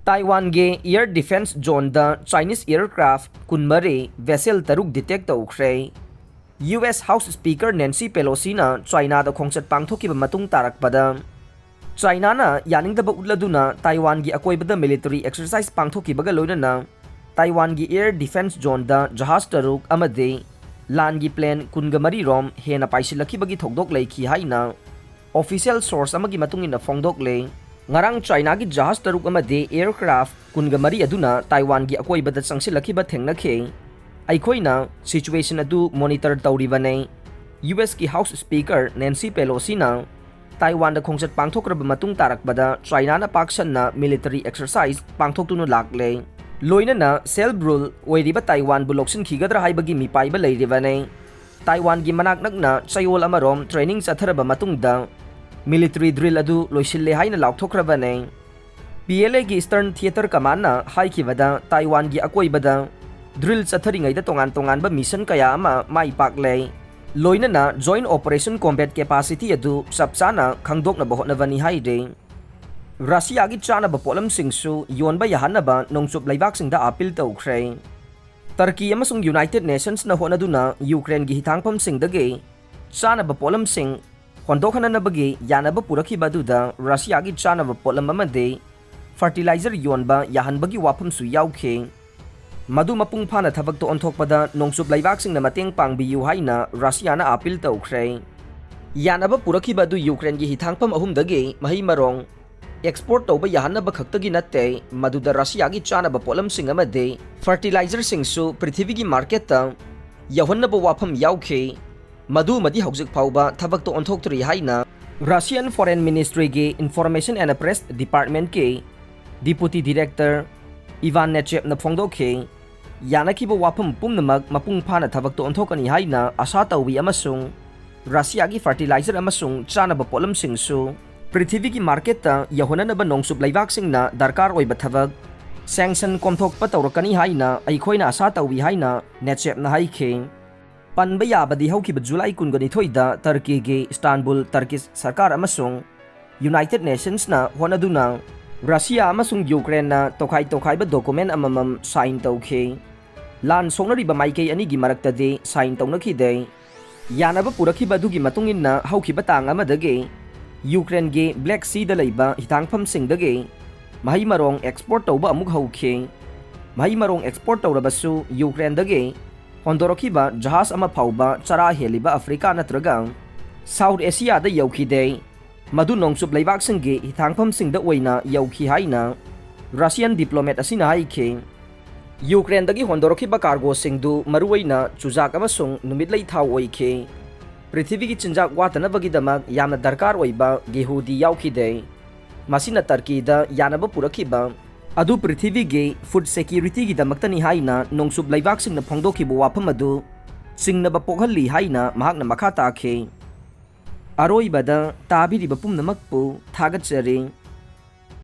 Taiwan ge air defense zone da Chinese aircraft kunmare vessel taruk detect toukhre. US House Speaker Nancy Pelosi na China da khongchat pangthokiba matung tarakpada. China na yaningdaba utladuna Taiwan gi akoibada military exercise pangthokibaga loinana Taiwan gi air defense zone da jahaz taruk amade lan gi plane kungamari rom hena paisilakibagi thokdok leikhi haina official source amagi matungina phongdok le. Ngarang China gi jahaz taruk amade aircraft kungamari aduna Taiwan gi akoibada changsilakiba thengnakhe. Aikoina situation adu monitor tawribane. US ki House Speaker Nancy Pelosi na Taiwan da khongchat pangthokraba matung tarakbada China na paksan na military exercise pangthoktuno lakle. Loina na self rule oiriba Taiwan bu loksin khigadra haibagi mipaiba leiribane. Taiwan gi manaknak na chayol amarom training chatharaba matungda military drill adu loisille haina laukthokrabane. PLA gi Eastern Theater Command na haikibada Taiwan gi akoibada drill chatharingaida tongan ba mission kaya ama maipakle. Loina na joint operation combat capacity adu sapsana khangdok na bahotnavani haide. Russia gi chana ba polam singsu yonba yahanna ba nongchup laibak singda appeal toukhre. Turkey amasung United Nations na honaduna Ukraine gi hitangpam singdage chana ba polam sing hondokhana na bagi yana ba puraki baduda Russia gi chana ba polam amade fertilizer yonba yahan bagi wapam su yaukhe. Madu mapung phana thabak to onthokpada nongchup laibak singna mateng pangbiyu haina Russia na appeal toukhre. Yana ba puraki badu Ukraine gi hitangpam ahumdage mahi marong export tauba yahanna ba khaktagi natte maduda Russia gi chana ba polam sing amade fertilizer singsu prithvi gi market ta yahonna ba wafam yaukhe. Madu madi hawjik phauba thabak to onthoktori haina Russian Foreign Ministry ge Information and Press Department ke Deputy Director Ivan Nechev na phongdokhe yanaki ba wafam pumnamak mapung phana thabak to onthokani haina asa tawi amasung Russia gi fertilizer amasung chana ba polam singsu prithvi gi market ta yahona na ba nongsup laibak singna darkar oi ba thabak sanction komthok pa tawrakani haina aikhoina asa tawi haina Nechev na haikhe. Panba yabadi haukiba July 22 da Turkey ge Istanbul Turkish Sarkar amasung United Nations na honaduna Russia amasung Ukraine na tokhai ba document amamam sign tawkhe. Lan songnari ba maikei ani gi marakta de sign tawnakhi de. Yana ba purakhiba dugi matungin na haukiba tang amadage Ukraine ge Black Sea da leiba hitangpham singdage mahi marong export tawba amuk haukhe. Mahi marong export tawrabasu Ukraine dage hondorokiba jahaz ama phauba chara heliba Africa natraga South Asia da yaukhide. Madu nongsup laibak singge hitangpham singda oina yaukhi haina Russian diplomat asina haikhe. Ukraine dagi hondorokiba cargo singdu maruwaina chujak amasung numitlai thau oikhe. Prithvi gi chinjak watanabagi damak yamna darkar oiba gehudi yaukhide. Masina Turkey da yanaba purakhiba adu prithvi ge food security gi damaktani haina nongsup laibak singna phongdokhibu wafam adu singnaba pokhalli haina mahakna makha takhe. Aroibada tabiriba pumnamakpu thagatchari.